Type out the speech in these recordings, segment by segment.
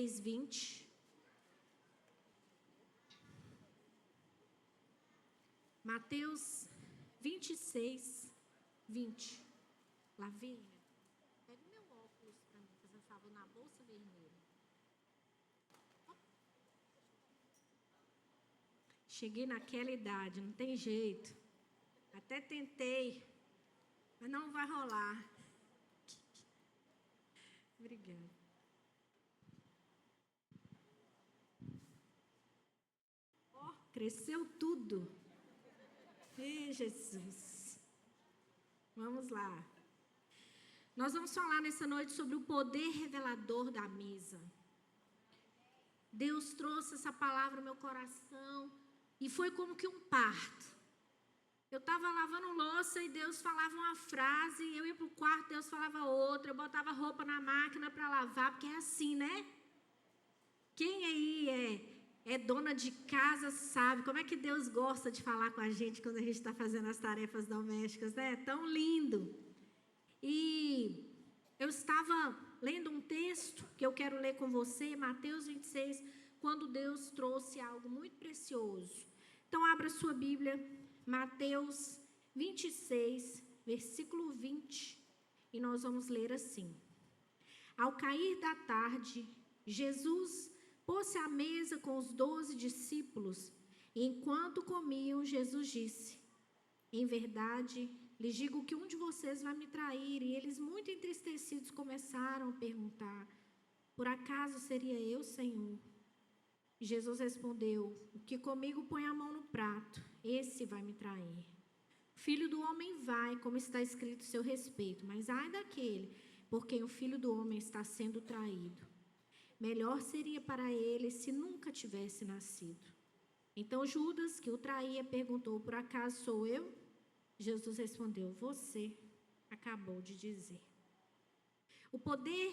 26, 20. Mateus 26, 20. Lavínia, pega o meu óculos para mim, fazendo favor, na bolsa vermelha. Cheguei naquela idade, não tem jeito. Até tentei, mas não vai rolar. Obrigada. Ó, cresceu tudo. Ei, Jesus. Vamos lá. Nós vamos falar nessa noite sobre o poder revelador da mesa. Deus trouxe essa palavra no meu coração e foi como que um parto. Eu estava lavando louça e Deus falava uma frase, eu ia para o quarto, Deus falava outra, eu botava roupa na máquina para lavar, porque é assim, né? Quem aí é dona de casa sabe como é que Deus gosta de falar com a gente quando a gente está fazendo as tarefas domésticas, né? É tão lindo. E eu estava lendo um texto que eu quero ler com você, Mateus 26, quando Deus trouxe algo muito precioso. Então, abra sua Bíblia, Mateus 26, versículo 20, e nós vamos ler assim. Ao cair da tarde, Jesus pôs-se à mesa com os 12 discípulos, e enquanto comiam, Jesus disse: em verdade, lhes digo que um de vocês vai me trair. E eles, muito entristecidos, começaram a perguntar: por acaso seria eu, Senhor? Jesus respondeu: o que comigo põe a mão no prato, esse vai me trair. O Filho do Homem vai, como está escrito a seu respeito, mas ai daquele por quem o Filho do Homem está sendo traído. Melhor seria para ele se nunca tivesse nascido. Então Judas, que o traía, perguntou: por acaso sou eu? Jesus respondeu: você acabou de dizer. O poder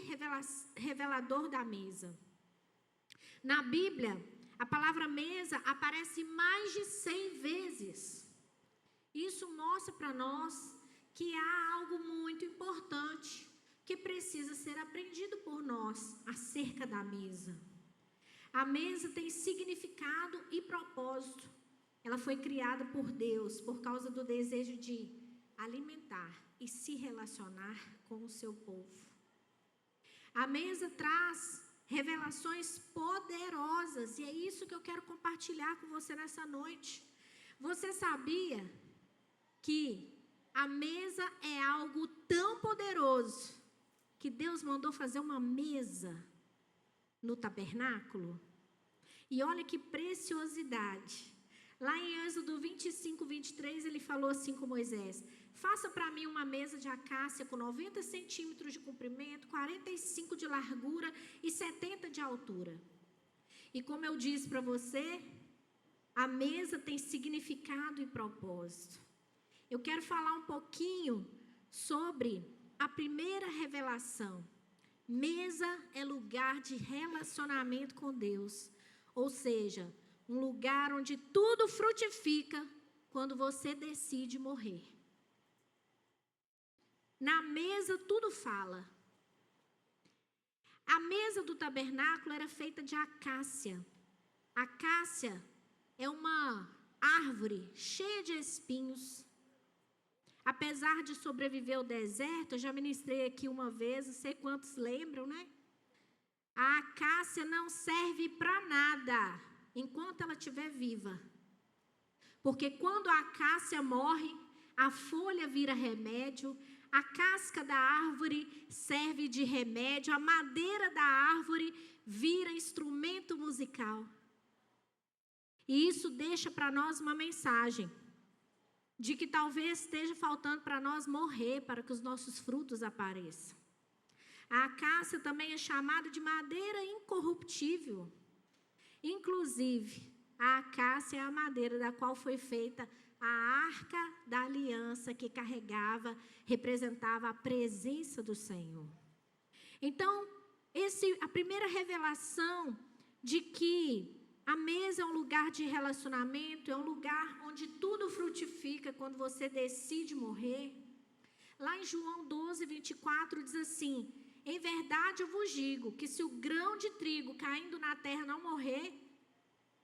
revelador da mesa. Na Bíblia, a palavra mesa aparece mais de 100 vezes. Isso mostra para nós que há algo muito importante que precisa ser aprendido por nós acerca da mesa. A mesa tem significado e propósito. Ela foi criada por Deus por causa do desejo de alimentar e se relacionar com o seu povo. A mesa traz revelações poderosas e é isso que eu quero compartilhar com você nessa noite. Você sabia que a mesa é algo tão poderoso que Deus mandou fazer uma mesa no tabernáculo? E olha que preciosidade. Lá em Êxodo 25, 23, ele falou assim com Moisés: faça para mim uma mesa de acácia com 90 centímetros de comprimento, 45 de largura e 70 de altura. E como eu disse para você, a mesa tem significado e propósito. Eu quero falar um pouquinho sobre a primeira revelação. Mesa é lugar de relacionamento com Deus, ou seja, um lugar onde tudo frutifica quando você decide morrer. Na mesa tudo fala. A mesa do tabernáculo era feita de acácia. Acácia é uma árvore cheia de espinhos. Apesar de sobreviver ao deserto, eu já ministrei aqui uma vez, não sei quantos lembram, né? A acácia não serve para nada enquanto ela estiver viva. Porque quando a acácia morre, a folha vira remédio, a casca da árvore serve de remédio, a madeira da árvore vira instrumento musical. E isso deixa para nós uma mensagem de que talvez esteja faltando para nós morrer para que os nossos frutos apareçam. A acácia também é chamada de madeira incorruptível. Inclusive, a acácia é a madeira da qual foi feita a arca da aliança que representava a presença do Senhor. Então, a primeira revelação de que a mesa é um lugar de relacionamento, é um lugar onde tudo frutifica quando você decide morrer. Lá em João 12, 24 diz assim: Em verdade eu vos digo que se o grão de trigo caindo na terra não morrer,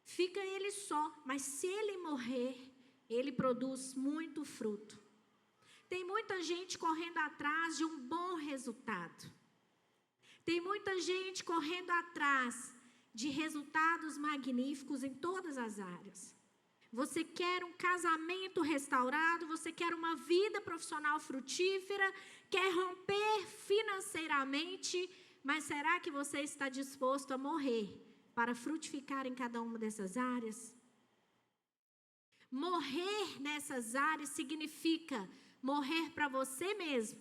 fica ele só, mas se ele morrer, ele produz muito fruto. Tem muita gente correndo atrás de um bom resultado. Tem muita gente correndo atrás de resultados magníficos em todas as áreas. Você quer um casamento restaurado, você quer uma vida profissional frutífera, quer romper financeiramente, mas será que você está disposto a morrer para frutificar em cada uma dessas áreas? Morrer nessas áreas significa morrer para você mesmo,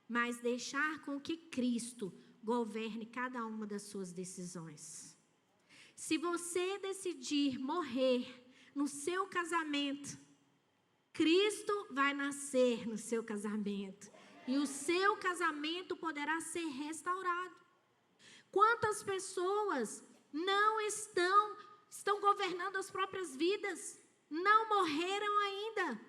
mas deixar com que Cristo governe cada uma das suas decisões. Se você decidir morrer no seu casamento, Cristo vai nascer no seu casamento e o seu casamento poderá ser restaurado. Quantas pessoas não estão governando as próprias vidas, não morreram ainda?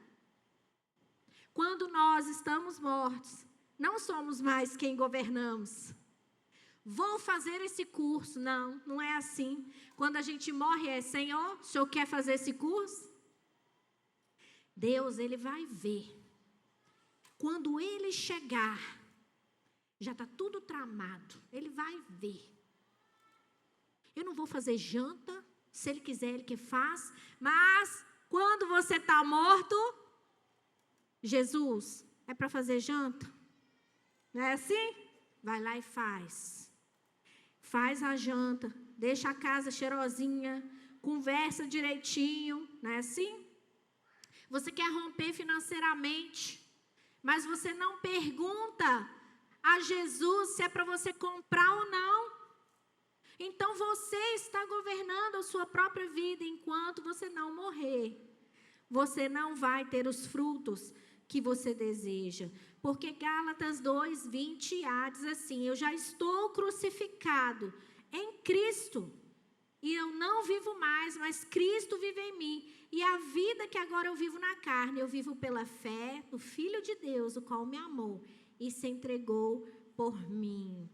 Quando nós estamos mortos, não somos mais quem governamos. Vou fazer esse curso. Não, não é assim. Quando a gente morre é, Senhor, o Senhor quer fazer esse curso? Deus, Ele vai ver. Quando Ele chegar, já está tudo tramado. Ele vai ver. Eu não vou fazer janta, se Ele quiser, Ele que faz. Mas, quando você está morto, Jesus, é para fazer janta? Não é assim? Vai lá e faz. Faz a janta, deixa a casa cheirosinha, conversa direitinho, não é assim? Você quer romper financeiramente, mas você não pergunta a Jesus se é para você comprar ou não. Então você está governando a sua própria vida enquanto você não morrer. Você não vai ter os frutos que você deseja. Porque Gálatas 2:20a diz assim: eu já estou crucificado em Cristo, e eu não vivo mais, mas Cristo vive em mim. E a vida que agora eu vivo na carne, eu vivo pela fé no Filho de Deus, o qual me amou e se entregou por mim.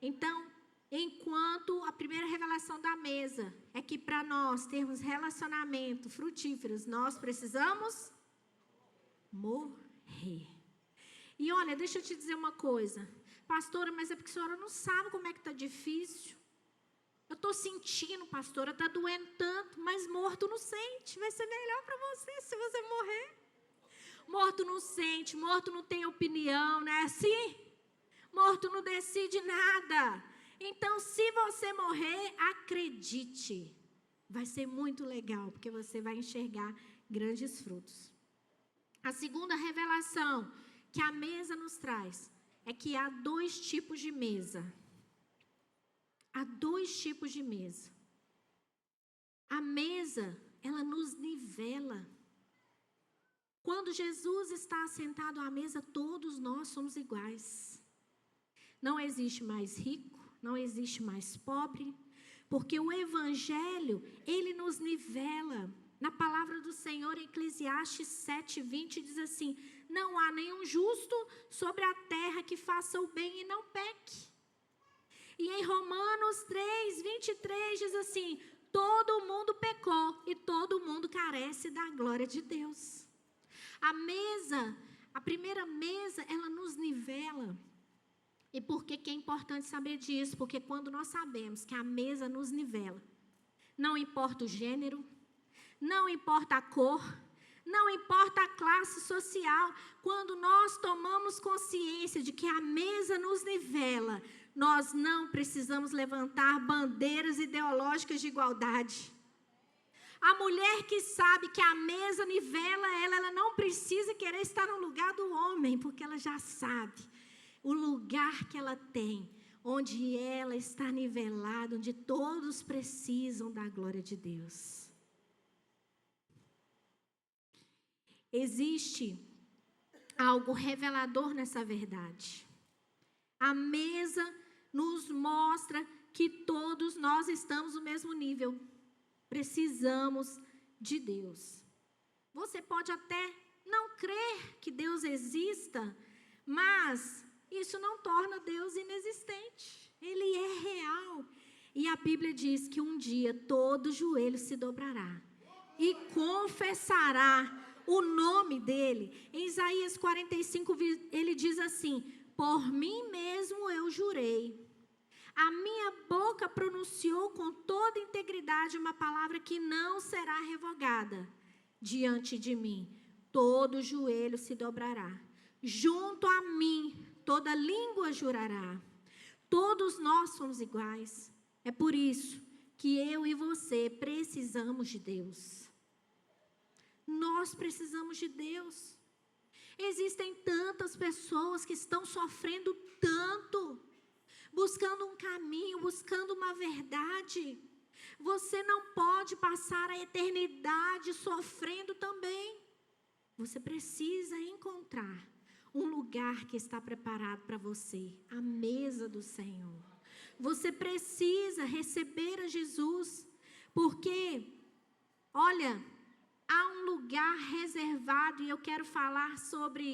Então, enquanto a primeira revelação da mesa é que para nós termos relacionamento frutíferos, nós precisamos morrer. E olha, deixa eu te dizer uma coisa. Pastora, mas é porque a senhora não sabe como é que está difícil. Eu estou sentindo, pastora, está doendo tanto, mas morto não sente. Vai ser melhor para você se você morrer. Morto não sente, morto não tem opinião, não é assim? Morto não decide nada. Então, se você morrer, acredite, vai ser muito legal, porque você vai enxergar grandes frutos. A segunda revelação que a mesa nos traz é que há 2 tipos de mesa. Há 2 tipos de mesa. A mesa, ela nos nivela. Quando Jesus está sentado à mesa, todos nós somos iguais. Não existe mais rico, não existe mais pobre, porque o Evangelho, ele nos nivela. Na palavra do Senhor, em Eclesiastes 7:20, diz assim: não há nenhum justo sobre a terra que faça o bem e não peque. E em Romanos 3:23 diz assim: todo mundo pecou e todo mundo carece da glória de Deus. A mesa, a primeira mesa, ela nos nivela. E por que é importante saber disso? Porque quando nós sabemos que a mesa nos nivela, não importa o gênero, não importa a cor, não importa a classe social, quando nós tomamos consciência de que a mesa nos nivela, nós não precisamos levantar bandeiras ideológicas de igualdade. A mulher que sabe que a mesa nivela ela não precisa querer estar no lugar do homem, porque ela já sabe o lugar que ela tem, onde ela está nivelada, onde todos precisam da glória de Deus. Existe algo revelador nessa verdade. A mesa nos mostra que todos nós estamos no mesmo nível. Precisamos de Deus. Você pode até não crer que Deus exista, mas isso não torna Deus inexistente. Ele é real. E a Bíblia diz que um dia todo joelho se dobrará e confessará o nome dele. Em Isaías 45, ele diz assim: por mim mesmo eu jurei. A minha boca pronunciou com toda integridade uma palavra que não será revogada. Diante de mim, todo joelho se dobrará. Junto a mim, toda língua jurará. Todos nós somos iguais. É por isso que eu e você precisamos de Deus. Nós precisamos de Deus. Existem tantas pessoas que estão sofrendo tanto, buscando um caminho, buscando uma verdade. Você não pode passar a eternidade sofrendo também. Você precisa encontrar um lugar que está preparado para você, a mesa do Senhor. Você precisa receber a Jesus, porque, olha, há um lugar reservado, e eu quero falar sobre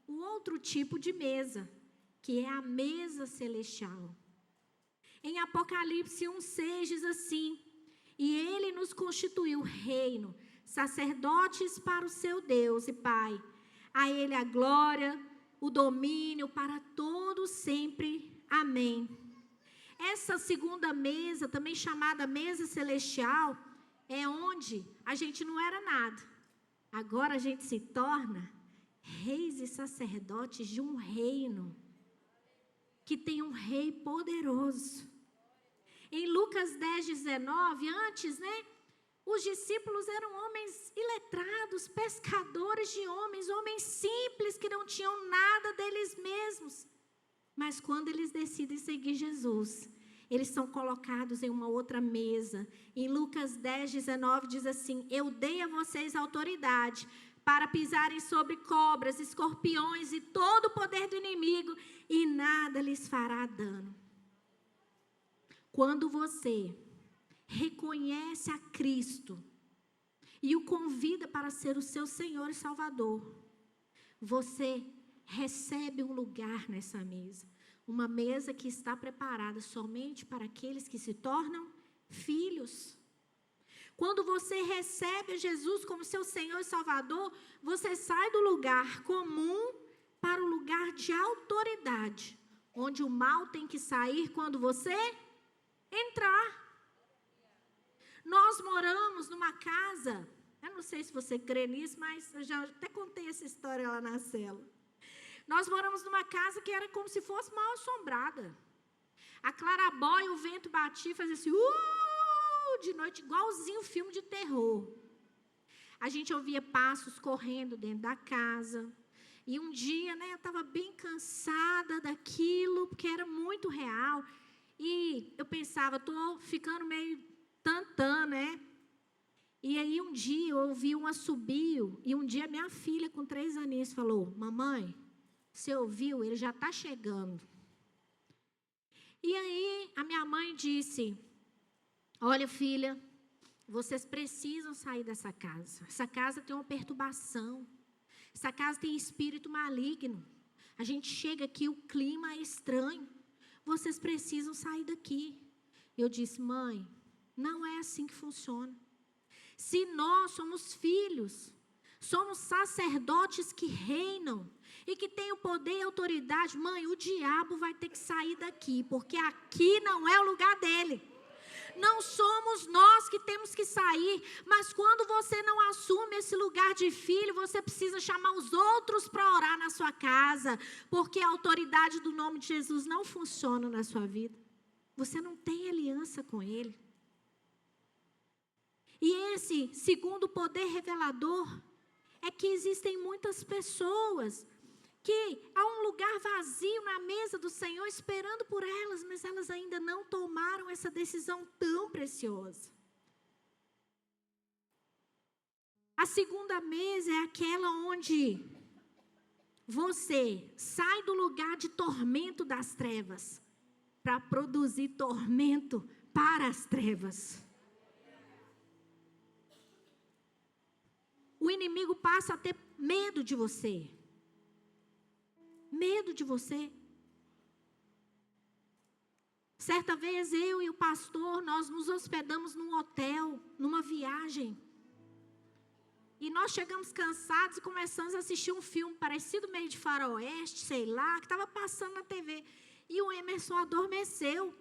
o outro tipo de mesa, que é a mesa celestial. Em Apocalipse 1:6 diz assim: e ele nos constituiu reino, sacerdotes para o seu Deus e Pai. A ele a glória, o domínio para todos sempre. Amém. Essa segunda mesa, também chamada mesa celestial, é onde a gente não era nada. Agora a gente se torna reis e sacerdotes de um reino que tem um rei poderoso. Em Lucas 10:19, antes, os discípulos eram homens iletrados, pescadores de homens simples que não tinham nada deles mesmos. Mas quando eles decidem seguir Jesus, eles são colocados em uma outra mesa. Em Lucas 10:19 diz assim: eu dei a vocês autoridade para pisarem sobre cobras, escorpiões e todo o poder do inimigo, e nada lhes fará dano. Quando você reconhece a Cristo e o convida para ser o seu Senhor e Salvador, você recebe um lugar nessa mesa. Uma mesa que está preparada somente para aqueles que se tornam filhos. Quando você recebe Jesus como seu Senhor e Salvador, você sai do lugar comum para o lugar de autoridade, onde o mal tem que sair quando você entrar. Nós moramos numa casa, eu não sei se você crê nisso, mas eu já até contei essa história lá na célula. Nós moramos numa casa que era como se fosse mal assombrada. A clarabóia, o vento batia e fazia assim, de noite, igualzinho filme de terror. A gente ouvia passos correndo dentro da casa. E um dia, eu estava bem cansada daquilo, porque era muito real. E eu pensava, estou ficando meio tantã, E aí um dia eu ouvi um assobio, e um dia minha filha com 3 aninhos falou, mamãe, você ouviu? Ele já está chegando. E aí a minha mãe disse, olha filha, vocês precisam sair dessa casa. Essa casa tem uma perturbação. Essa casa tem espírito maligno. A gente chega aqui, o clima é estranho. Vocês precisam sair daqui. Eu disse, mãe, não é assim que funciona. Se nós somos filhos, somos sacerdotes que reinam e que têm o poder e autoridade, mãe, o diabo vai ter que sair daqui, porque aqui não é o lugar dele. Não somos nós que temos que sair, mas quando você não assume esse lugar de filho, você precisa chamar os outros para orar na sua casa, porque a autoridade do nome de Jesus não funciona na sua vida. Você não tem aliança com ele. E esse segundo poder revelador é que existem muitas pessoas que há um lugar vazio na mesa do Senhor esperando por elas, mas elas ainda não tomaram essa decisão tão preciosa. A segunda mesa é aquela onde você sai do lugar de tormento das trevas para produzir tormento para as trevas. O inimigo passa a ter medo de você. Medo de você. Certa vez eu e o pastor, nós nos hospedamos num hotel, numa viagem. E nós chegamos cansados e começamos a assistir um filme parecido meio de faroeste, sei lá, que estava passando na TV. E o Emerson adormeceu.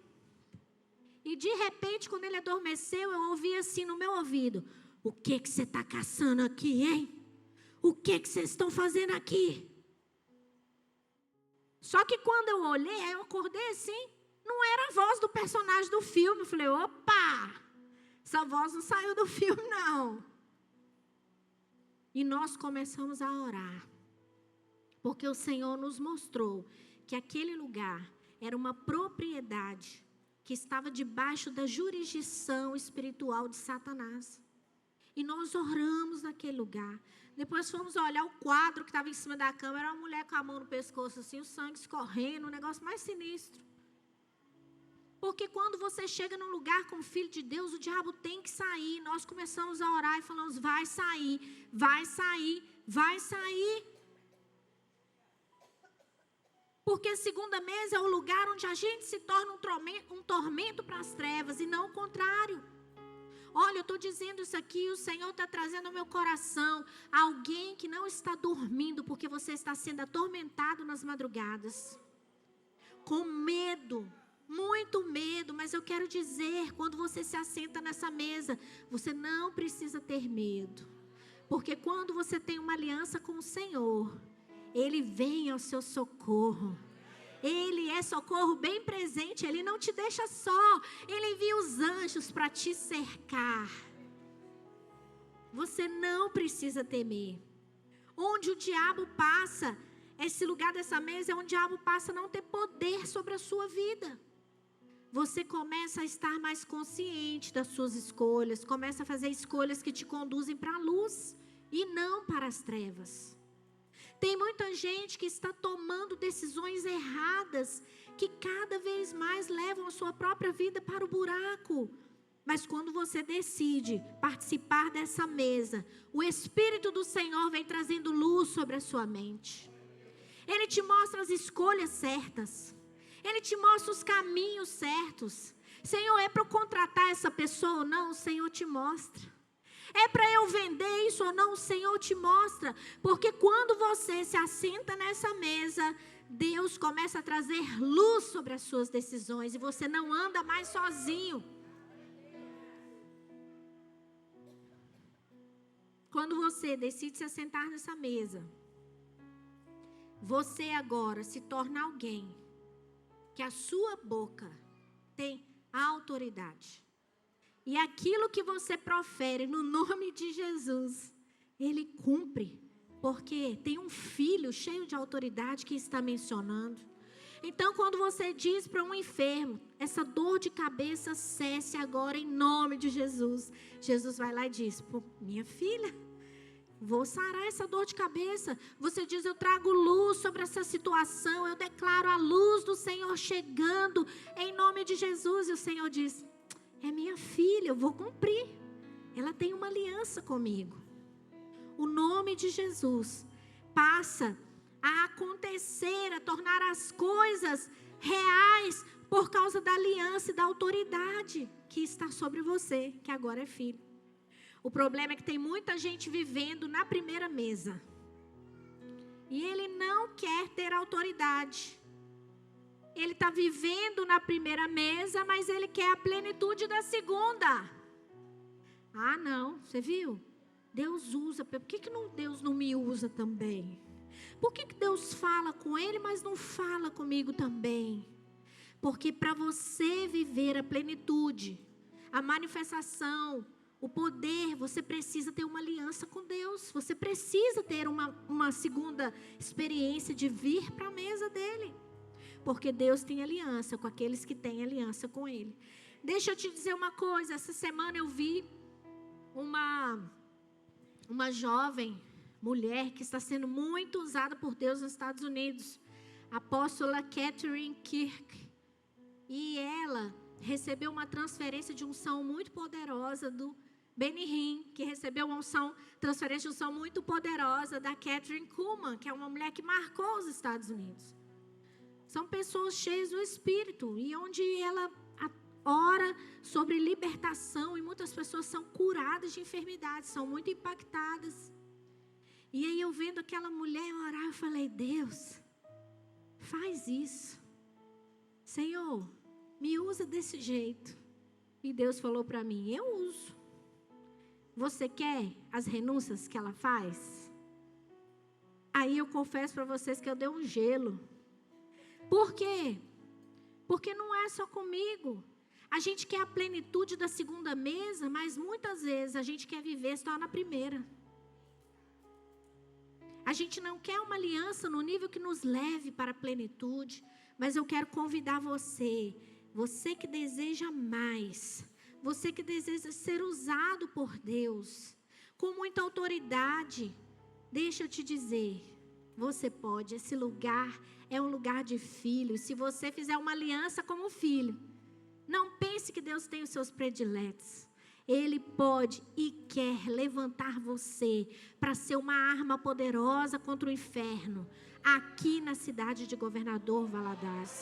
E de repente, quando ele adormeceu, eu ouvi assim no meu ouvido: o que você está caçando aqui, hein? O que vocês estão fazendo aqui? Só que quando eu olhei, eu acordei assim, não era a voz do personagem do filme. Eu falei, opa, essa voz não saiu do filme, não. E nós começamos a orar, porque o Senhor nos mostrou que aquele lugar era uma propriedade que estava debaixo da jurisdição espiritual de Satanás. E nós oramos naquele lugar. Depois fomos olhar o quadro que estava em cima da cama, era uma mulher com a mão no pescoço assim, o sangue escorrendo, um negócio mais sinistro. Porque quando você chega num lugar como filho de Deus, o diabo tem que sair. Nós começamos a orar e falamos, vai sair, vai sair, vai sair. Porque a segunda mesa é o lugar onde a gente se torna um tormento para as trevas e não o contrário. Olha, eu estou dizendo isso aqui, o Senhor está trazendo ao meu coração alguém que não está dormindo porque você está sendo atormentado nas madrugadas. Com medo. Muito medo, mas eu quero dizer, quando você se assenta nessa mesa, você não precisa ter medo. Porque quando você tem uma aliança com o Senhor, Ele vem ao seu socorro. Ele é socorro bem presente, Ele não te deixa só. Ele envia os anjos para te cercar. Você não precisa temer. Onde o diabo passa, esse lugar dessa mesa é onde o diabo passa a não ter poder sobre a sua vida. Você começa a estar mais consciente das suas escolhas, começa a fazer escolhas que te conduzem para a luz e não para as trevas. Tem muita gente que está tomando decisões erradas, que cada vez mais levam a sua própria vida para o buraco. Mas quando você decide participar dessa mesa, o Espírito do Senhor vem trazendo luz sobre a sua mente. Ele te mostra as escolhas certas. Ele te mostra os caminhos certos. Senhor, é para eu contratar essa pessoa ou não? O Senhor te mostra. É para eu vender isso ou não? O Senhor te mostra. Porque quando você se assenta nessa mesa, Deus começa a trazer luz sobre as suas decisões. E você não anda mais sozinho. Quando você decide se assentar nessa mesa, você agora se torna alguém que a sua boca tem autoridade. E aquilo que você profere no nome de Jesus, Ele cumpre. Porque tem um filho cheio de autoridade que está mencionando. Então, quando você diz para um enfermo, essa dor de cabeça cesse agora em nome de Jesus. Jesus vai lá e diz, minha filha, vou sarar essa dor de cabeça. Você diz, eu trago luz sobre essa situação. Eu declaro a luz do Senhor chegando em nome de Jesus. E o Senhor diz, é minha filha, eu vou cumprir. Ela tem uma aliança comigo. O nome de Jesus passa a acontecer, a tornar as coisas reais por causa da aliança e da autoridade que está sobre você, que agora é filho. O problema é que tem muita gente vivendo na primeira mesa. E ele não quer ter autoridade. Ele está vivendo na primeira mesa, mas ele quer a plenitude da segunda. Ah, não, você viu? Deus usa, por que Deus não me usa também? Por que Deus fala com ele, mas não fala comigo também? Porque para você viver a plenitude, a manifestação, o poder, você precisa ter uma aliança com Deus. Você precisa ter uma segunda experiência de vir para a mesa dele. Porque Deus tem aliança com aqueles que têm aliança com Ele. Deixa eu te dizer uma coisa. Essa semana eu vi uma jovem mulher que está sendo muito usada por Deus nos Estados Unidos. A apóstola Catherine Kirk. E ela recebeu uma transferência de unção muito poderosa do Benny Hinn, que recebeu uma transferência de unção muito poderosa da Catherine Kuhlman, que é uma mulher que marcou os Estados Unidos. São pessoas cheias do Espírito. E onde ela ora sobre libertação, e muitas pessoas são curadas de enfermidades, são muito impactadas. E aí eu vendo aquela mulher orar, eu falei, Deus, faz isso. Senhor, me usa desse jeito. E Deus falou para mim, eu uso. Você quer as renúncias que ela faz? Aí eu confesso para vocês que eu dei um gelo. Por quê? Porque não é só comigo. A gente quer a plenitude da segunda mesa, mas muitas vezes a gente quer viver só na primeira. A gente não quer uma aliança no nível que nos leve para a plenitude, mas eu quero convidar você que deseja mais, você que deseja ser usado por Deus, com muita autoridade, deixa eu te dizer, você pode, esse lugar é um lugar de filho. Se você fizer uma aliança como filho, não pense que Deus tem os seus prediletos. Ele pode e quer levantar você para ser uma arma poderosa contra o inferno, aqui na cidade de Governador Valadares.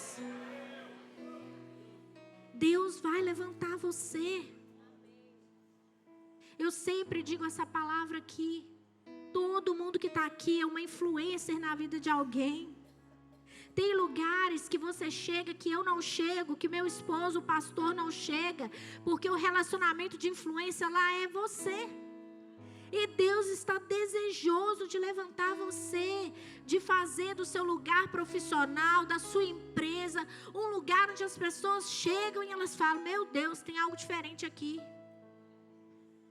Deus vai levantar você. Eu sempre digo essa palavra aqui. Todo mundo que está aqui é uma influencer na vida de alguém. Tem lugares que você chega que eu não chego, que meu esposo, o pastor, não chega, porque o relacionamento de influência lá é você. E Deus está desejoso de levantar você, de fazer do seu lugar profissional, da sua empresa, um lugar onde as pessoas chegam e elas falam, meu Deus, tem algo diferente aqui.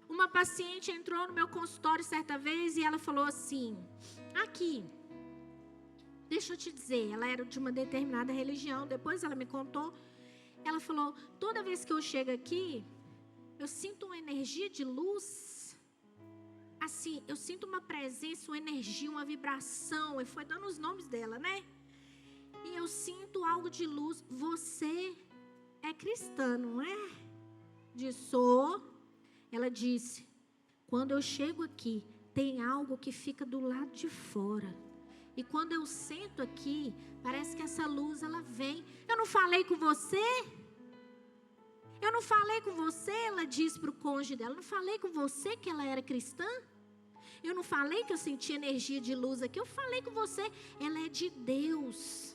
Uma paciente entrou no meu consultório certa vez e ela falou assim, aqui, deixa eu te dizer, ela era de uma determinada religião, depois ela me contou, ela falou, toda vez que eu chego aqui, eu sinto uma energia de luz, assim, eu sinto uma presença, uma energia, uma vibração, e foi dando os nomes dela, né? E eu sinto algo de luz, você é cristã, não é? Sou. Ela disse, quando eu chego aqui, tem algo que fica do lado de fora. E quando eu sento aqui, parece que essa luz, ela vem. Eu não falei com você? Eu não falei com você, ela disse para o cônjuge dela. Eu não falei com você que ela era cristã? Eu não falei que eu sentia energia de luz aqui? Eu falei com você, ela é de Deus.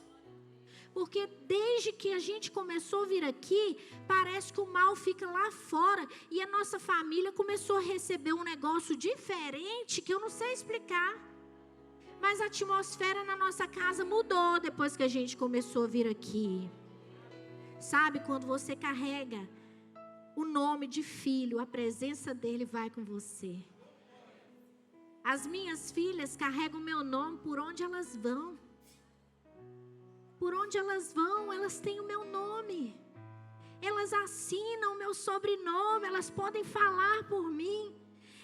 Porque desde que a gente começou a vir aqui, parece que o mal fica lá fora. E a nossa família começou a receber um negócio diferente que eu não sei explicar. Mas a atmosfera na nossa casa mudou depois que a gente começou a vir aqui. Sabe, quando você carrega o nome de filho, a presença dele vai com você. As minhas filhas carregam o meu nome por onde elas vão. Por onde elas vão, elas têm o meu nome. Elas assinam o meu sobrenome, elas podem falar por mim.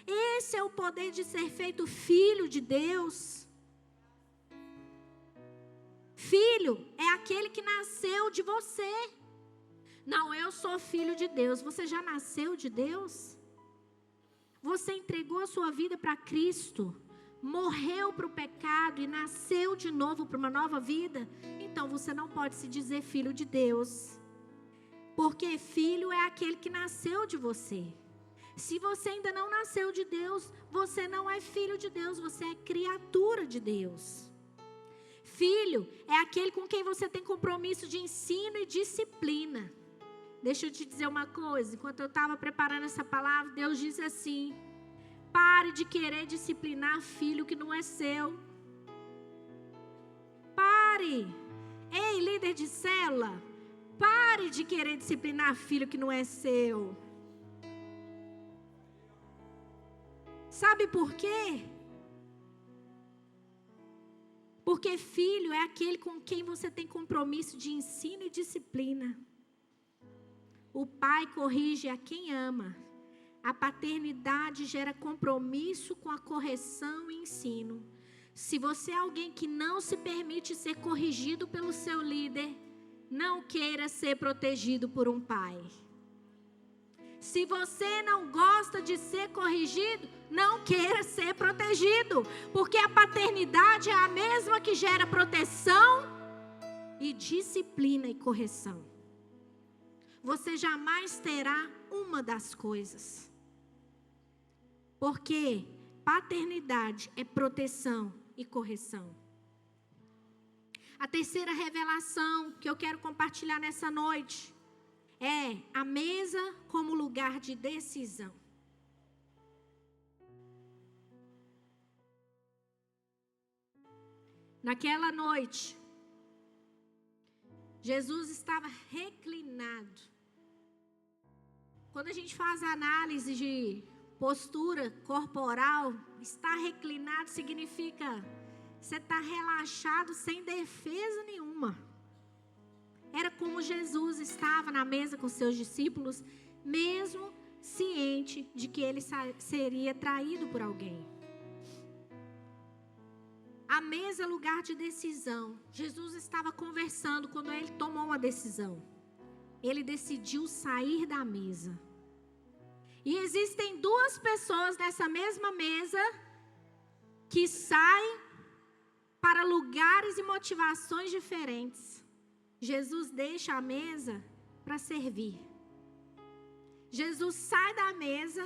Esse é o poder de ser feito filho de Deus. Filho é aquele que nasceu de você. Não, eu sou filho de Deus. Você já nasceu de Deus? Você entregou a sua vida para Cristo, morreu para o pecado e nasceu de novo para uma nova vida? Então você não pode se dizer filho de Deus, porque filho é aquele que nasceu de você. Se você ainda não nasceu de Deus, você não é filho de Deus, você é criatura de Deus. Filho é aquele com quem você tem compromisso de ensino e disciplina. Deixa eu te dizer uma coisa, enquanto eu estava preparando essa palavra, Deus disse assim, pare de querer disciplinar filho que não é seu. Pare. Ei, líder de célula, pare de querer disciplinar filho que não é seu. Sabe por quê? Porque filho é aquele com quem você tem compromisso de ensino e disciplina. O pai corrige a quem ama. A paternidade gera compromisso com a correção e ensino. Se você é alguém que não se permite ser corrigido pelo seu líder, não queira ser protegido por um pai. Se você não gosta de ser corrigido, não queira ser protegido, porque a paternidade é a mesma que gera proteção e disciplina e correção. Você jamais terá uma das coisas. Porque paternidade é proteção e correção. A terceira revelação que eu quero compartilhar nessa noite é a mesa como lugar de decisão. Naquela noite, Jesus estava reclinado. Quando a gente faz a análise de postura corporal, estar reclinado significa você está relaxado sem defesa nenhuma. Era como Jesus estava na mesa com seus discípulos, mesmo ciente de que ele seria traído por alguém. A mesa é lugar de decisão. Jesus estava conversando quando ele tomou uma decisão. Ele decidiu sair da mesa. E existem duas pessoas nessa mesma mesa que saem para lugares e motivações diferentes. Jesus deixa a mesa para servir. Jesus sai da mesa,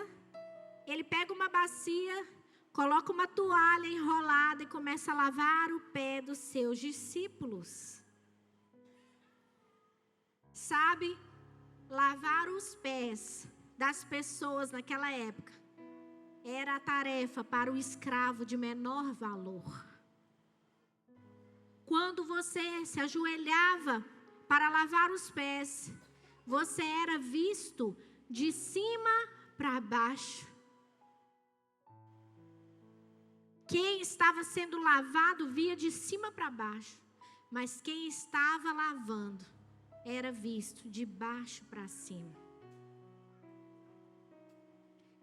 ele pega uma bacia, coloca uma toalha enrolada e começa a lavar o pé dos seus discípulos. Sabe, lavar os pés das pessoas naquela época era a tarefa para o escravo de menor valor. Quando você se ajoelhava para lavar os pés, você era visto de cima para baixo. Quem estava sendo lavado via de cima para baixo, mas quem estava lavando era visto de baixo para cima.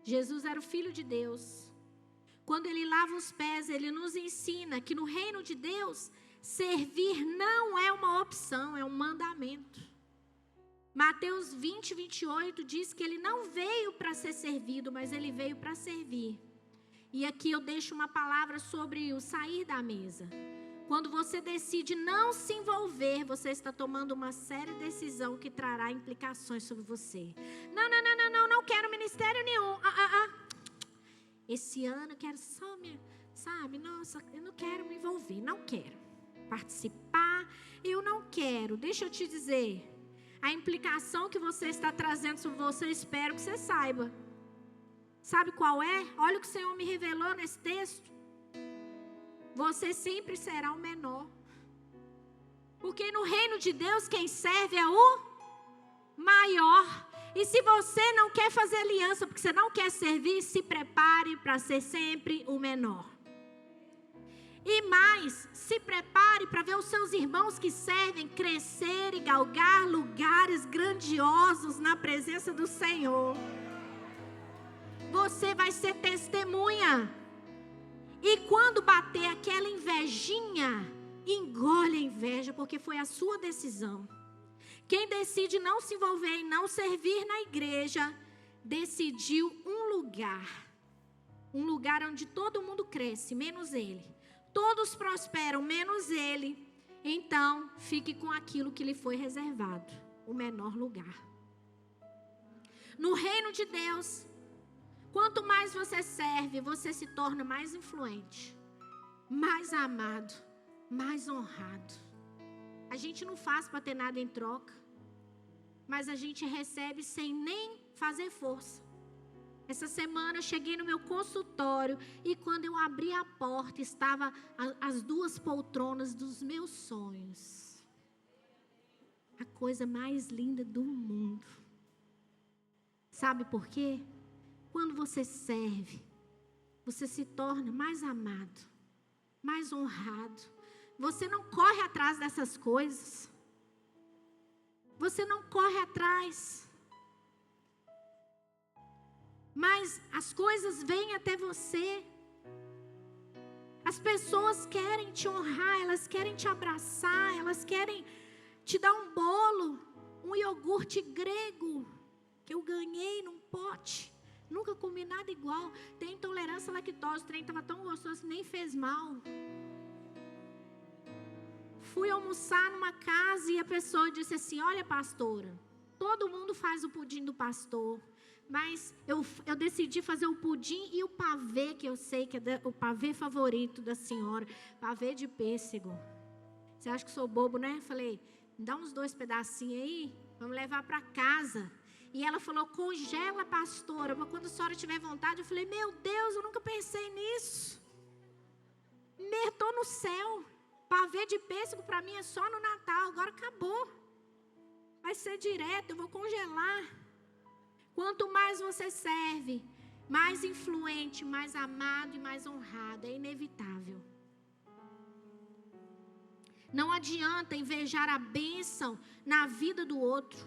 Jesus era o Filho de Deus. Quando ele lava os pés, ele nos ensina que no reino de Deus, servir não é uma opção, é um mandamento. Mateus 20, 28 diz que ele não veio para ser servido, mas ele veio para servir. E aqui eu deixo uma palavra sobre o sair da mesa. Quando você decide não se envolver, você está tomando uma séria decisão que trará implicações sobre você. Não quero ministério nenhum. Esse ano eu quero só eu não quero me envolver, não quero participar, eu não quero. Deixa eu te dizer, a implicação que você está trazendo sobre você, eu espero que você saiba. Sabe qual é? Olha o que o Senhor me revelou nesse texto. Você sempre será o menor. Porque no reino de Deus, quem serve é o maior. E se você não quer fazer aliança, porque você não quer servir, se prepare para ser sempre o menor. E mais, se prepare para ver os seus irmãos que servem crescer e galgar lugares grandiosos na presença do Senhor. Você vai ser testemunha. E quando bater aquela invejinha, engole a inveja, porque foi a sua decisão. Quem decide não se envolver e não servir na igreja, decidiu um lugar onde todo mundo cresce, menos ele. Todos prosperam, menos ele. Então, fique com aquilo que lhe foi reservado, o menor lugar. No reino de Deus, quanto mais você serve, você se torna mais influente, mais amado, mais honrado. A gente não faz para ter nada em troca, mas a gente recebe sem nem fazer força. Essa semana eu cheguei no meu consultório e quando eu abri a porta, estavam as duas poltronas dos meus sonhos. A coisa mais linda do mundo. Sabe por quê? Quando você serve, você se torna mais amado, mais honrado. Você não corre atrás dessas coisas. Você não corre atrás. Mas as coisas vêm até você. As pessoas querem te honrar, elas querem te abraçar, elas querem te dar um bolo, um iogurte grego, que eu ganhei num pote. Nunca comi nada igual. Tem intolerância à lactose. O trem estava tão gostoso que nem fez mal. fui almoçar numa casa e a pessoa disse assim: olha, pastora, todo mundo faz o pudim do pastor, mas eu decidi fazer o pudim e o pavê, que eu sei que é o pavê favorito da senhora, pavê de pêssego. Você acha que sou bobo, né? Falei, me dá uns 2 pedacinhos aí, vamos levar para casa. E ela falou, congela, pastora, mas quando a senhora tiver vontade. Eu falei, meu Deus, eu nunca pensei nisso. Estou no céu. Pavê de pêssego para mim é só no Natal, agora acabou. Vai ser direto, eu vou congelar. Quanto mais você serve, mais influente, mais amado e mais honrado, é inevitável. Não adianta invejar a bênção na vida do outro.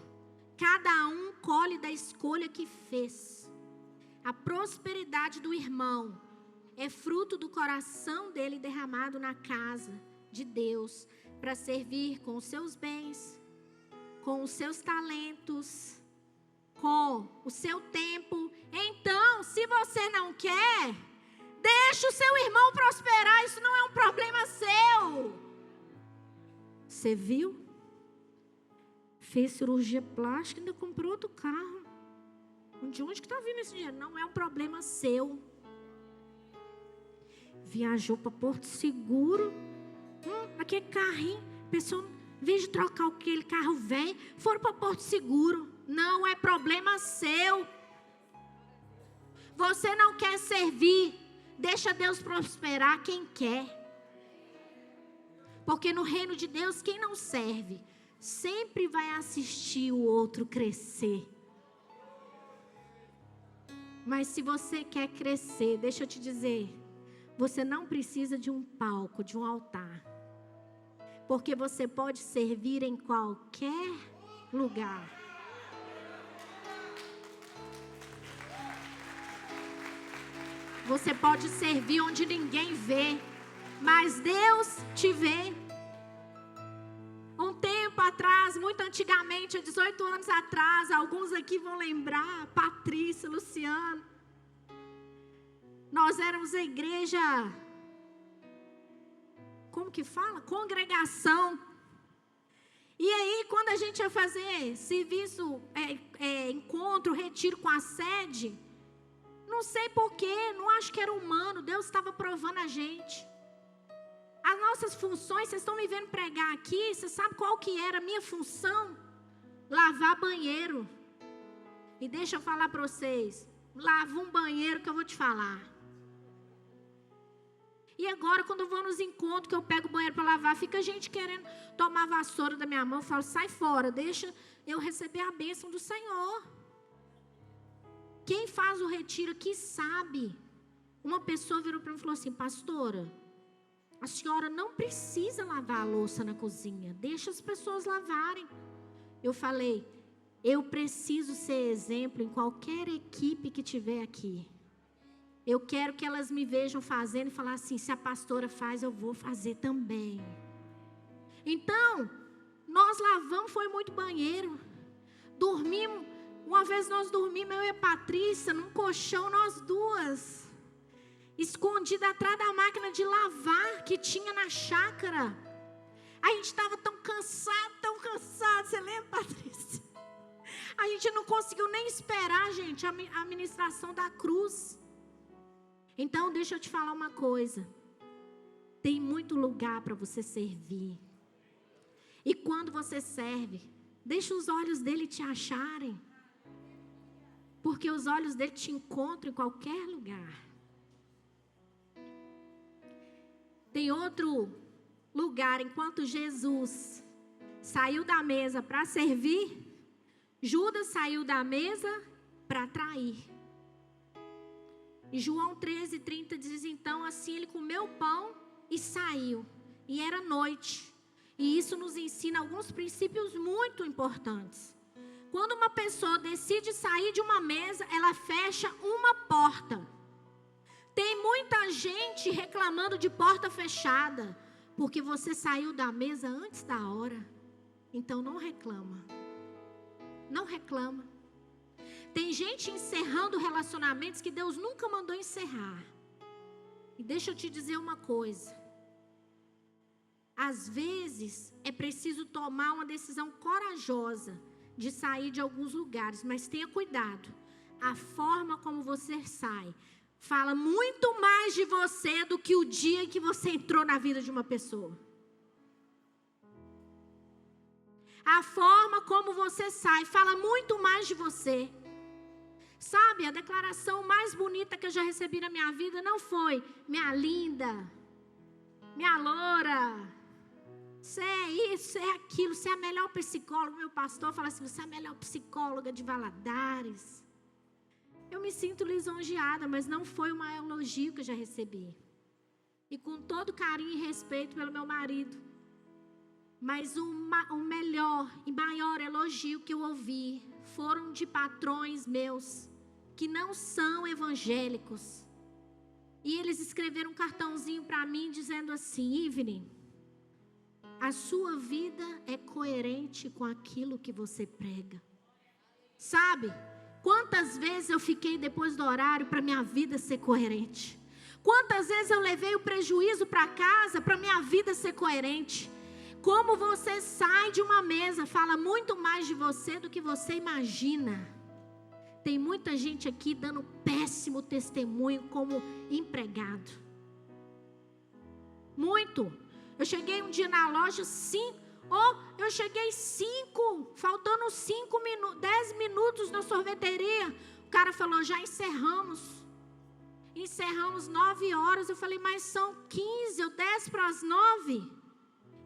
Cada um colhe da escolha que fez. A prosperidade do irmão é fruto do coração dele derramado na casa de Deus, para servir com os seus bens, com os seus talentos, com o seu tempo. Então, se você não quer, deixa o seu irmão prosperar, isso não é um problema seu. Você viu? Fez cirurgia plástica e ainda comprou outro carro. De onde que está vindo esse dinheiro? Não é um problema seu. Viajou para Porto Seguro. Aquele carrinho, pessoal, em vez de trocar aquele carro velho, foram para Porto Seguro. Não é problema seu. Você não quer servir, deixa Deus prosperar quem quer. Porque no reino de Deus, quem não serve, sempre vai assistir o outro crescer. Mas se você quer crescer, deixa eu te dizer, você não precisa de um palco, de um altar. Porque você pode servir em qualquer lugar. Você pode servir onde ninguém vê, mas Deus te vê. Um tempo atrás, muito antigamente, há 18 anos atrás, alguns aqui vão lembrar, Patrícia, Luciano, nós éramos a igreja, como que fala? Congregação. E aí, quando a gente ia fazer serviço, encontro, retiro com a sede, não sei porquê, não acho que era humano, Deus estava provando a gente. As nossas funções, vocês estão me vendo pregar aqui, você sabe qual que era a minha função? Lavar banheiro. E deixa eu falar para vocês, lava um banheiro que eu vou te falar. E agora, quando eu vou nos encontros, que eu pego o banheiro para lavar, fica gente querendo tomar a vassoura da minha mão. Eu falo, sai fora, deixa eu receber a bênção do Senhor. Quem faz o retiro aqui sabe. Uma pessoa virou para mim e falou assim, pastora, a senhora não precisa lavar a louça na cozinha, deixa as pessoas lavarem. Eu falei, eu preciso ser exemplo em qualquer equipe que tiver aqui. Eu quero que elas me vejam fazendo e falar assim, se a pastora faz, eu vou fazer também. Então, nós lavamos, foi muito banheiro. Dormimos, uma vez nós dormimos, eu e a Patrícia, num colchão, nós duas. Escondida atrás da máquina de lavar que tinha na chácara. A gente estava tão cansado, você lembra, Patrícia? A gente não conseguiu nem esperar, gente, a ministração da cruz. Então, deixa eu te falar uma coisa. Tem muito lugar para você servir. E quando você serve, deixa os olhos dele te acharem. Porque os olhos dele te encontram em qualquer lugar. Tem outro lugar, enquanto Jesus saiu da mesa para servir, Judas saiu da mesa para trair. E João 13:30 diz, então, assim ele comeu o pão e saiu. E era noite. E isso nos ensina alguns princípios muito importantes. Quando uma pessoa decide sair de uma mesa, ela fecha uma porta. Tem muita gente reclamando de porta fechada, porque você saiu da mesa antes da hora. Então não reclama. Não reclama. Tem gente encerrando relacionamentos que Deus nunca mandou encerrar. E deixa eu te dizer uma coisa. Às vezes, é preciso tomar uma decisão corajosa de sair de alguns lugares, mas tenha cuidado. A forma como você sai fala muito mais de você do que o dia que você entrou na vida de uma pessoa. A forma como você sai fala muito mais de você. Sabe, a declaração mais bonita que eu já recebi na minha vida não foi: minha linda, minha loura, você é isso, você é aquilo, você é a melhor psicóloga. Meu pastor fala assim: você é a melhor psicóloga de Valadares. Eu me sinto lisonjeada, mas não foi um elogio que eu já recebi. E com todo carinho e respeito pelo meu marido. Mas o melhor e maior elogio que eu ouvi foram de patrões meus, que não são evangélicos. E eles escreveram um cartãozinho para mim dizendo assim: Ivne, a sua vida é coerente com aquilo que você prega. Sabe? Quantas vezes eu fiquei depois do horário para minha vida ser coerente? Quantas vezes eu levei o prejuízo para casa para minha vida ser coerente? Como você sai de uma mesa fala muito mais de você do que você imagina. Tem muita gente aqui dando péssimo testemunho como empregado. Muito. Eu cheguei um dia na loja, eu cheguei faltando 10 minutos na sorveteria. O cara falou: já encerramos. Encerramos 9 horas. Eu falei: mas são 15, eu 10 para as 9.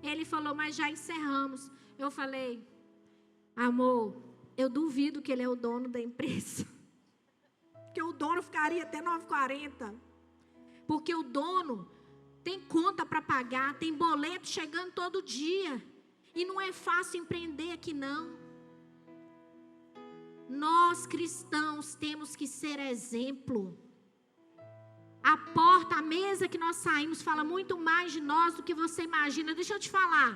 Ele falou: mas já encerramos. Eu falei: amor, eu duvido que ele é o dono da empresa. Porque o dono ficaria até 9h40. Porque o dono tem conta para pagar, tem boleto chegando todo dia. E não é fácil empreender aqui não. Nós cristãos temos que ser exemplo. A mesa que nós saímos fala muito mais de nós do que você imagina. Deixa eu te falar.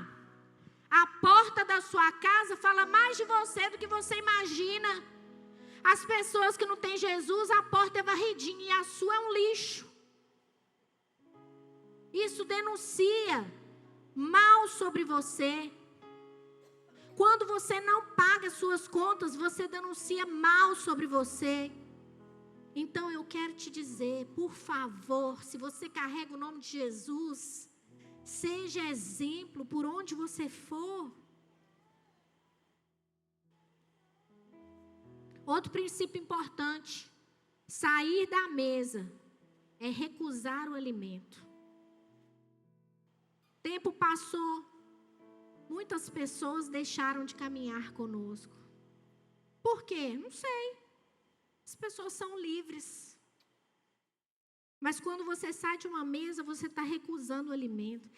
A porta da sua casa fala mais de você do que você imagina. As pessoas que não têm Jesus, a porta é varridinha e a sua é um lixo. Isso denuncia mal sobre você. Quando você não paga suas contas, você denuncia mal sobre você. Então eu quero te dizer, por favor, se você carrega o nome de Jesus, seja exemplo por onde você for. Outro princípio importante: sair da mesa é recusar o alimento. Tempo passou, muitas pessoas deixaram de caminhar conosco. Por quê? Não sei. As pessoas são livres. Mas quando você sai de uma mesa, você está recusando o alimento.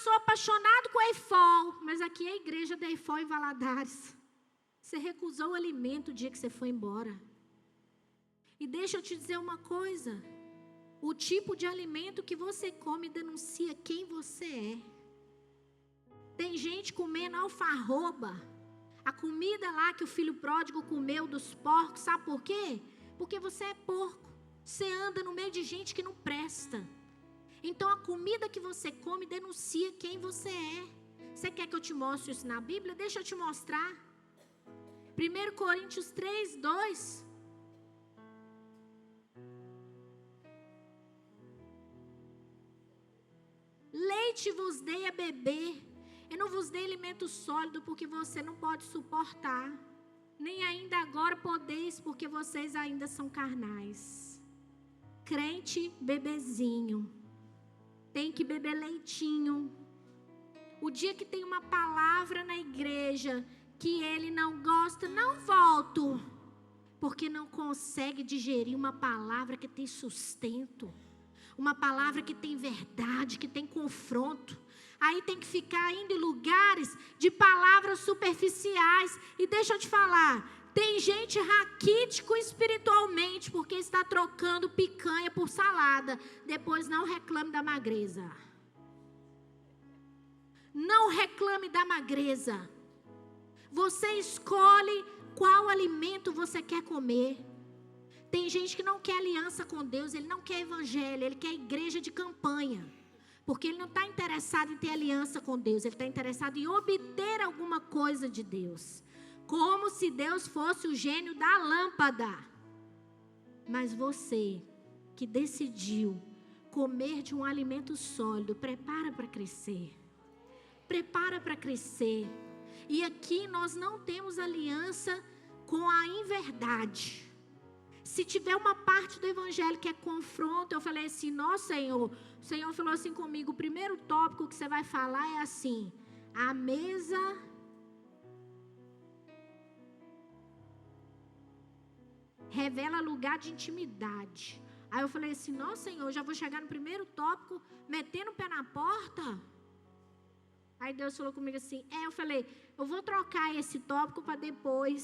Sou apaixonado com a EIFOL, mas aqui é a igreja da EIFOL em Valadares. Você recusou o alimento o dia que você foi embora. E deixa eu te dizer uma coisa: o tipo de alimento que você come denuncia quem você é. Tem gente comendo alfarroba, a comida lá que o filho pródigo comeu dos porcos. Sabe por quê? Porque você é porco. Você anda no meio de gente que não presta. Então a comida que você come denuncia quem você é. Você quer que eu te mostre isso na Bíblia? Deixa eu te mostrar. 1 Coríntios 3:2. Leite vos dei a beber, eu não vos dei alimento sólido, porque você não pode suportar, nem ainda agora podeis, porque vocês ainda são carnais. Crente bebezinho, tem que beber leitinho. O dia que tem uma palavra na igreja que ele não gosta, não volto, porque não consegue digerir uma palavra que tem sustento, uma palavra que tem verdade, que tem confronto. Aí tem que ficar indo em lugares de palavras superficiais. E deixa eu te falar, tem gente raquítico espiritualmente, porque está trocando picanha por salada. Depois não reclame da magreza. Não reclame da magreza. Você escolhe qual alimento você quer comer. Tem gente que não quer aliança com Deus, ele não quer evangelho, ele quer igreja de campanha. Porque ele não está interessado em ter aliança com Deus. Ele está interessado em obter alguma coisa de Deus. Como se Deus fosse o gênio da lâmpada. Mas você que decidiu comer de um alimento sólido, prepara para crescer. Prepara para crescer. E aqui nós não temos aliança com a inverdade. Se tiver uma parte do evangelho que é confronto, eu falei assim, nossa Senhor, o Senhor falou assim comigo, o primeiro tópico que você vai falar é assim, a mesa revela lugar de intimidade. Aí eu falei assim, nossa Senhor, já vou chegar no primeiro tópico, metendo o pé na porta? Aí Deus falou comigo assim, eu falei, eu vou trocar esse tópico para depois.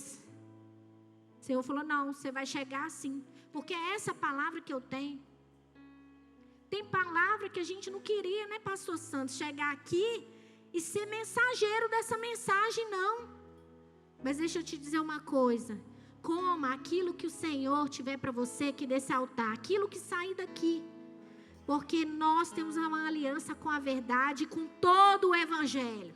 O Senhor falou, não, você vai chegar assim, porque é essa palavra que eu tenho. Tem palavra que a gente não queria, né, pastor Santos, chegar aqui e ser mensageiro dessa mensagem, não. Mas deixa eu te dizer uma coisa, coma aquilo que o Senhor tiver para você aqui desse altar, aquilo que sair daqui. Porque nós temos uma aliança com a verdade, com todo o evangelho.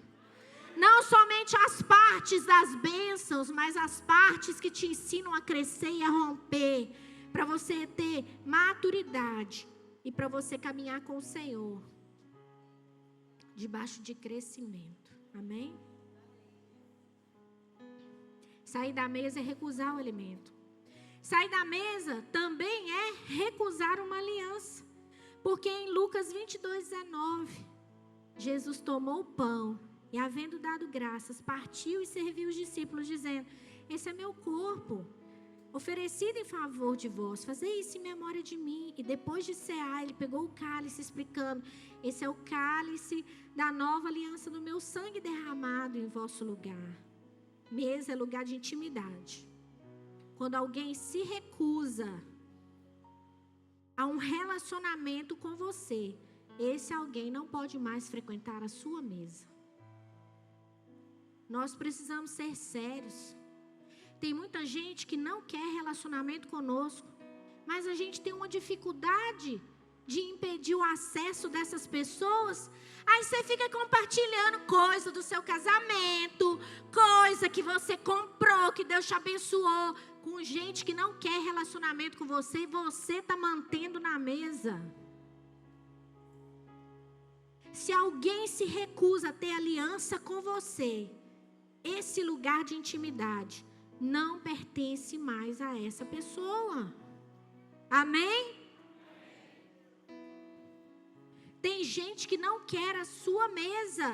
Não somente as partes das bênçãos, mas as partes que te ensinam a crescer e a romper. Para você ter maturidade e para você caminhar com o Senhor. Debaixo de crescimento. Amém? Sair da mesa é recusar o alimento. Sair da mesa também é recusar uma aliança. Porque em Lucas 22:19, Jesus tomou o pão e, havendo dado graças, partiu e serviu os discípulos, dizendo, esse é meu corpo, oferecido em favor de vós, fazei isso em memória de mim. E depois de cear, ele pegou o cálice, explicando, esse é o cálice da nova aliança do meu sangue derramado em vosso lugar. Mesa é lugar de intimidade. Quando alguém se recusa a um relacionamento com você, esse alguém não pode mais frequentar a sua mesa. Nós precisamos ser sérios. Tem muita gente que não quer relacionamento conosco, mas a gente tem uma dificuldade de impedir o acesso dessas pessoas. Aí você fica compartilhando coisa do seu casamento, coisa que você comprou, que Deus te abençoou, com gente que não quer relacionamento com você e você está mantendo na mesa. Se alguém se recusa a ter aliança com você, esse lugar de intimidade não pertence mais a essa pessoa. Amém? Tem gente que não quer a sua mesa.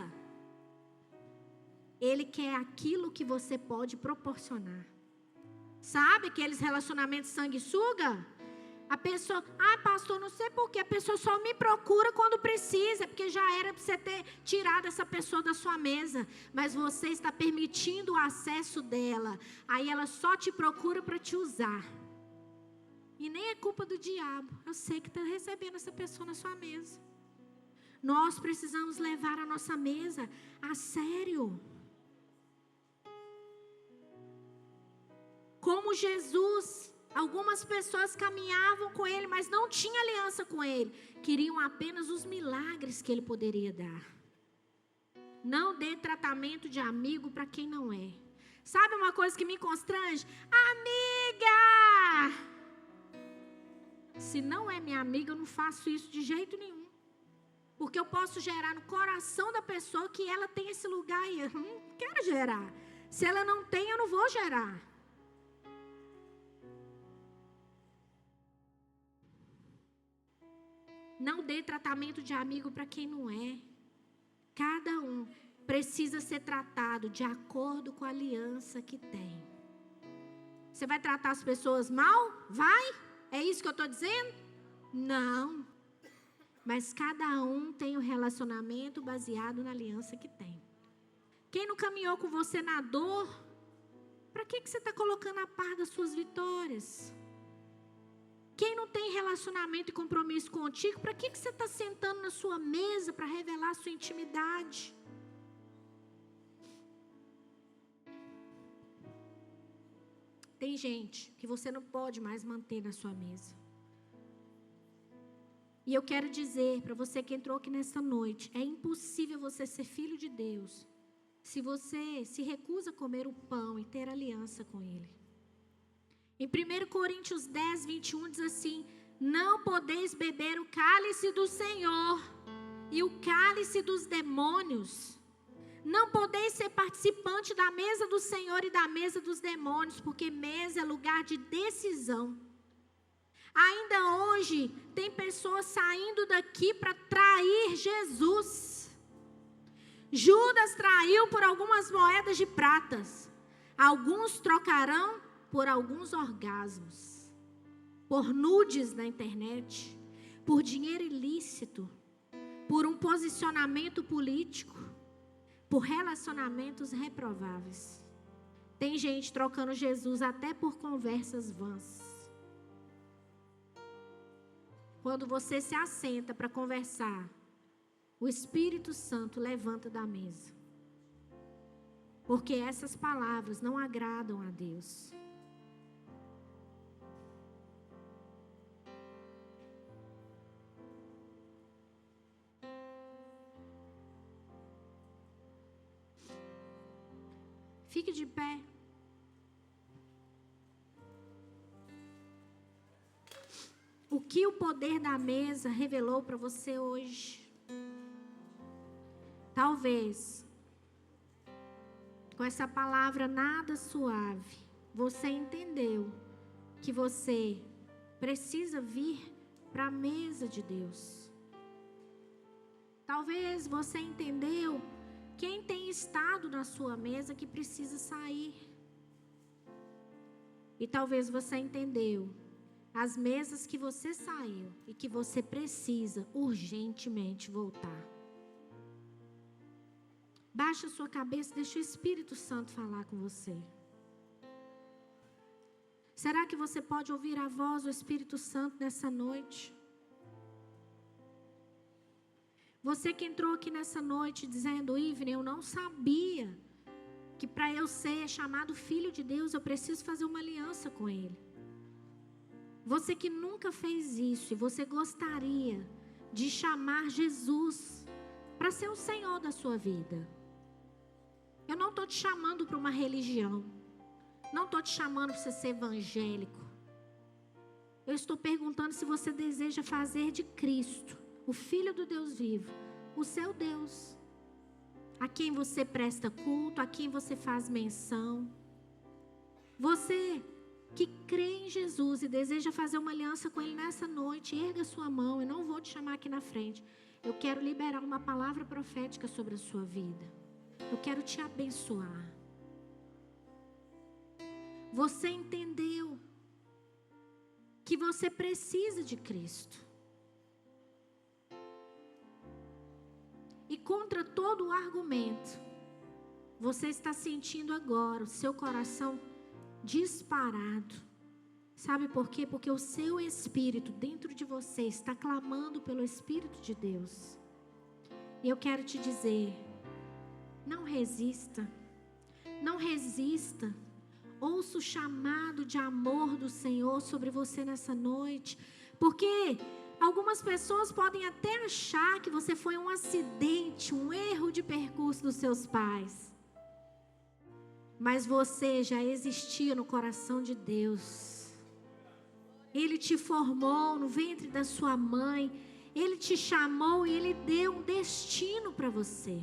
Ele quer aquilo que você pode proporcionar. Sabe aqueles relacionamentos sanguessuga? A pessoa, pastor, não sei por que a pessoa só me procura quando precisa, porque já era para você ter tirado essa pessoa da sua mesa, mas você está permitindo o acesso dela, aí ela só te procura para te usar. E nem é culpa do diabo, eu sei que está recebendo essa pessoa na sua mesa. Nós precisamos levar a nossa mesa a sério. Como Jesus, algumas pessoas caminhavam com ele, mas não tinham aliança com ele. Queriam apenas os milagres que ele poderia dar. Não dê tratamento de amigo para quem não é. Sabe uma coisa que me constrange? Amiga! Se não é minha amiga, eu não faço isso de jeito nenhum. Porque eu posso gerar no coração da pessoa que ela tem esse lugar e eu não quero gerar. Se ela não tem, eu não vou gerar. Não dê tratamento de amigo para quem não é. Cada um precisa ser tratado de acordo com a aliança que tem. Você vai tratar as pessoas mal? Vai? É isso que eu estou dizendo? Não. Mas cada um tem um relacionamento baseado na aliança que tem. Quem não caminhou com você na dor, para que você está colocando a par das suas vitórias? Quem não tem relacionamento e compromisso contigo, para que você está sentando na sua mesa para revelar a sua intimidade? Tem gente que você não pode mais manter na sua mesa. E eu quero dizer para você que entrou aqui nessa noite, é impossível você ser filho de Deus se você se recusa a comer o pão e ter aliança com Ele. Em 1 Coríntios 10, 21 diz assim: não podeis beber o cálice do Senhor e o cálice dos demônios. Não podeis ser participante da mesa do Senhor e da mesa dos demônios, porque mesa é lugar de decisão. Ainda hoje, tem pessoas saindo daqui para trair Jesus. Judas traiu por algumas moedas de pratas. Alguns trocarão por alguns orgasmos, por nudes na internet, por dinheiro ilícito, por um posicionamento político, por relacionamentos reprováveis. Tem gente trocando Jesus até por conversas vãs. Quando você se assenta para conversar, o Espírito Santo levanta da mesa. Porque essas palavras não agradam a Deus. Fique de pé. O que o poder da mesa revelou para você hoje? Talvez, com essa palavra nada suave, você entendeu que você precisa vir para a mesa de Deus. Talvez você entendeu quem tem estado na sua mesa que precisa sair. E talvez você entendeu as mesas que você saiu e que você precisa urgentemente voltar. Baixa a sua cabeça, deixa o Espírito Santo falar com você. Será que você pode ouvir a voz do Espírito Santo nessa noite? Você que entrou aqui nessa noite dizendo: Ivne, eu não sabia que para eu ser chamado filho de Deus eu preciso fazer uma aliança com Ele. Você que nunca fez isso e você gostaria de chamar Jesus para ser o Senhor da sua vida. Eu não estou te chamando para uma religião. Não estou te chamando para você ser evangélico. Eu estou perguntando se você deseja fazer de Cristo, o Filho do Deus vivo, o seu Deus. A quem você presta culto, a quem você faz menção. Você que crê em Jesus e deseja fazer uma aliança com Ele nessa noite, erga sua mão. Eu não vou te chamar aqui na frente. Eu quero liberar uma palavra profética sobre a sua vida. Eu quero te abençoar. Você entendeu que você precisa de Cristo. E contra todo o argumento, você está sentindo agora o seu coração disparado. Sabe por quê? Porque o seu espírito dentro de você está clamando pelo Espírito de Deus. E eu quero te dizer, não resista. Não resista. Ouça o chamado de amor do Senhor sobre você nessa noite. Porque algumas pessoas podem até achar que você foi um acidente, um erro de percurso dos seus pais. Mas você já existia no coração de Deus. Ele te formou no ventre da sua mãe. Ele te chamou e Ele deu um destino para você.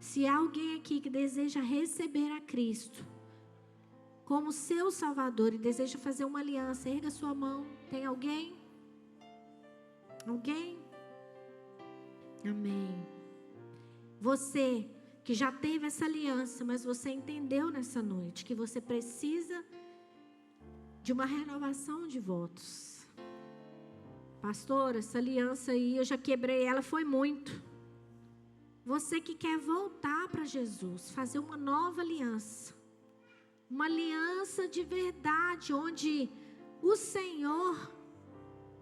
Se há alguém aqui que deseja receber a Cristo como seu Salvador e deseja fazer uma aliança, erga sua mão. Tem alguém? Alguém? Amém. Você que já teve essa aliança, mas você entendeu nessa noite que você precisa de uma renovação de votos. Pastor, essa aliança aí, eu já quebrei ela, foi muito. Você que quer voltar para Jesus, fazer uma nova aliança. Uma aliança de verdade, onde o Senhor,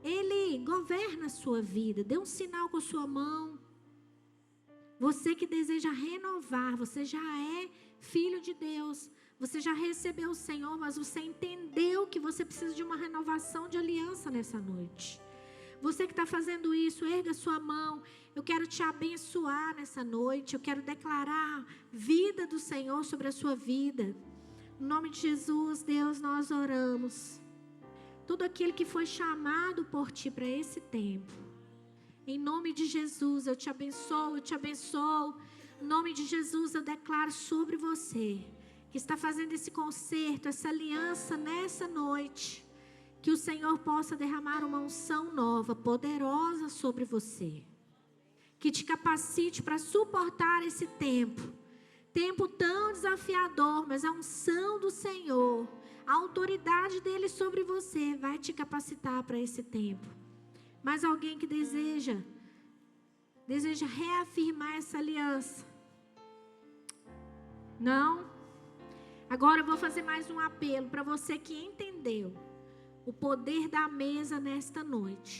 Ele governa a sua vida. Dê um sinal com a sua mão. Você que deseja renovar, você já é filho de Deus. Você já recebeu o Senhor, mas você entendeu que você precisa de uma renovação de aliança nessa noite. Você que está fazendo isso, erga sua mão. Eu quero te abençoar nessa noite. Eu quero declarar vida do Senhor sobre a sua vida. Em nome de Jesus, Deus, nós oramos. Tudo aquilo que foi chamado por Ti para esse tempo. Em nome de Jesus, eu te abençoo, eu te abençoo. Em nome de Jesus, eu declaro sobre você, que está fazendo esse concerto, essa aliança nessa noite, que o Senhor possa derramar uma unção nova, poderosa sobre você. Que te capacite para suportar esse tempo tão desafiador, mas a unção do Senhor, a autoridade dele sobre você vai te capacitar para esse tempo. Mas alguém que deseja reafirmar essa aliança? Não? Agora eu vou fazer mais um apelo para você que entendeu o poder da mesa nesta noite.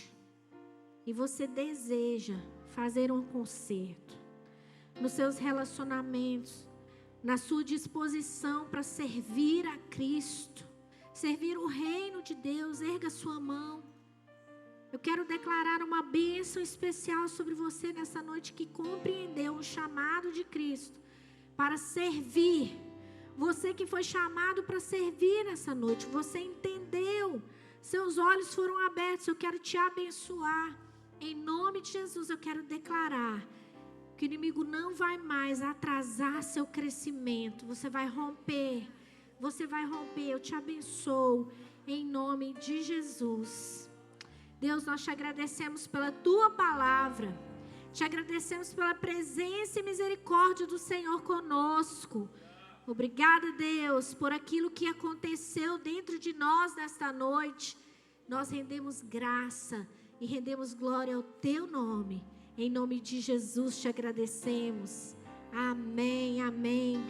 E você deseja fazer um concerto nos seus relacionamentos, na sua disposição para servir a Cristo, servir o reino de Deus. Erga sua mão. Eu quero declarar uma bênção especial sobre você nessa noite, que compreendeu o chamado de Cristo para servir. Você que foi chamado para servir nessa noite, você entendeu, seus olhos foram abertos. Eu quero te abençoar. Em nome de Jesus, eu quero declarar que o inimigo não vai mais atrasar seu crescimento. Você vai romper. Eu te abençoo em nome de Jesus. Deus, nós te agradecemos pela Tua palavra. Te agradecemos pela presença e misericórdia do Senhor conosco. Obrigada, Deus, por aquilo que aconteceu dentro de nós nesta noite. Nós rendemos graça e rendemos glória ao Teu nome. Em nome de Jesus te agradecemos. Amém, amém.